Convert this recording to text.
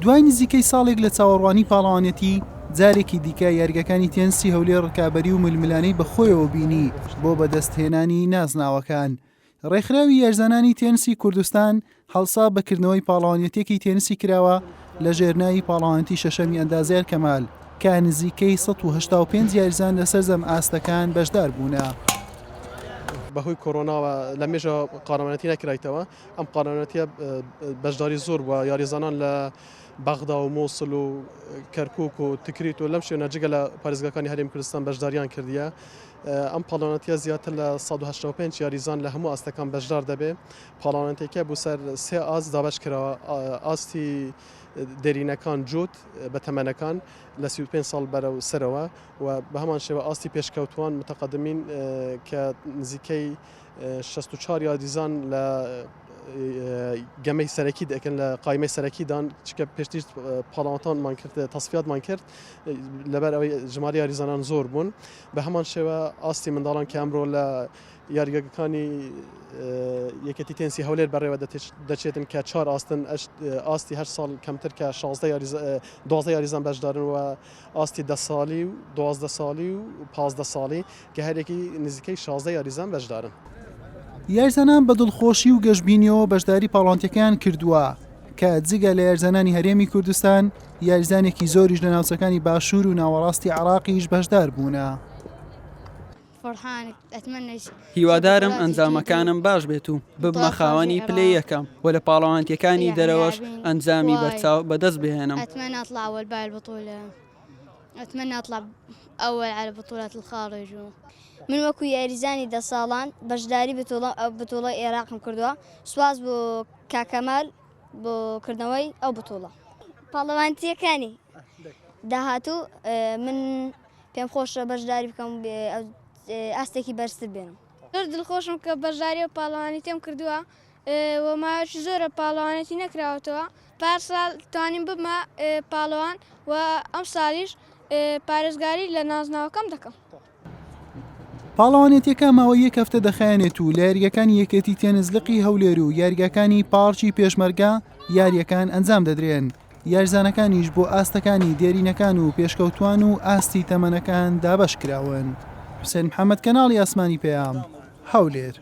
دوای نزیکەی ساڵێک لە چاوەڕوانی پاڵەوانێتی جارێکی دیکە یاریگەکانی تێنسی هەولێر ڕکابەری و ململانەی بەخۆیەوە بینی بۆ بەدەستهێنانی نازناوەکان. ڕێکخراوی یارزانانی تێنسی کوردستان هەڵسا بەکردنەوەی پاڵەوانێتێکی تێنسی کراوە لە ژێرناوی پاڵەوانێتی شەشەمی ئەندازیار کەمال کە نزیکەی 185 یاریزان لەسەر زەم ئاستەکان بەشدار بوونە. بەهۆی کۆرۆناوە لە مێژە قانونەتی نەکرایتەوە ئەم قانونەتیە بەشداری زۆر بووە یاریزانان لە بەغدا و مۆسڵ و کەرکووک و تکریت و لەم شوێنە جگە لە پارێزگاکانی هەرێمی کوردستان بەشداریان کردیە. ئەم پاڵەوانەتیە زیاتر لە 185 یاریزان لە هەموو ئاستەکان بەشدار دەبێ. پاڵەوانەتێکە بوو سەر سێ ئاست دابەش کراوە. ئاستی دێرینەکان جووت بە تەمەنەکان لە 35 ساڵ بەرەو سەرەوە و بە هەمان شێوە ئاستی پێشکەوتوان متەقەدمین کە نزیکەی 64 یاریزان لە گەمەی سەرەکی دەکەن لە قایمەی سەرەکیدان چکە پێشتر پاڵەوانتانمان کرد تەسفیاتمان کرد لەبەر ئەوەی ژمارە یاریزانان زۆر بوون. بە هەمان شێوە ئاستی منداڵان کە ئەمڕۆ لە یاریگەکانی یەکەتی تێنسی هەولێر بەڕێوە دەچێتن کە 4 ئاستن ئاستی 8 ساڵ کەمتر کە 12 یاریزان بەشدارن و ئاستی 10 ساڵی و 12 ساڵی و 15 ساڵی کە هەرێکی نزیکەی 16 یاریزان بەشدارن. یارزانان بە دڵخۆشی و گەشتبینیەوە بەشداری پاڵەوانتیەکان کردووە کە جگە لە یارزانانی هەرێمی کوردستان یارزانێکی زۆریش لە ناوچەکانی باشوور و ناوەڕاستی عێراقیش بەشدار بوونە. هیوادارم ئەنجامەکانم باش بێت و ببمە خاوەنی پلەی یەکەم و لە پاڵەوانتیەکانی دەرەوەش ئەنجامی بەرچاو بەدەست بهێنم. أتمنى أطلع أول على بطولات الخارج من وەکو یاریزانی 10 ساڵان بەشداری بتوڵە عێراقم کردووە. سواز بۆ کاکەمال بۆ کردنەوەی ئەو بتوڵە. پاڵەوانتیەکانی داهاتوو من پێم خۆشە بەشداری بکەم ئاستێکی بەرزتر بێنم. زۆر دڵخۆشم کە بەشداری و پاڵەوانی تێم کردووە و ماوەیەکی زۆرە پاڵەوانەتی نەکراوەتەوە. پارساڵ توانیم ببمە پاڵەوان و ئەم ساڵیش پارێزگاری لە نازناوەکەم دەکەم. پاڵەوانێتیەکە ماوەی یەک هەفتە دەخایەنێت و لە یاریگەکانی یەکێتی تێنزلقی هەولێر و یاریگەکانی پاڵچی پێشمەرگە یاریەکان ئەنجام دەدرێن. یارزانەکانیش بۆ ئاستەکانی دێرینەکان و پێشکەوتوان و ئاستی تەمەنەکان دابەش کراون. حوسێن محەممەد کەناڵی ئاسمانی پێیام هەولێر.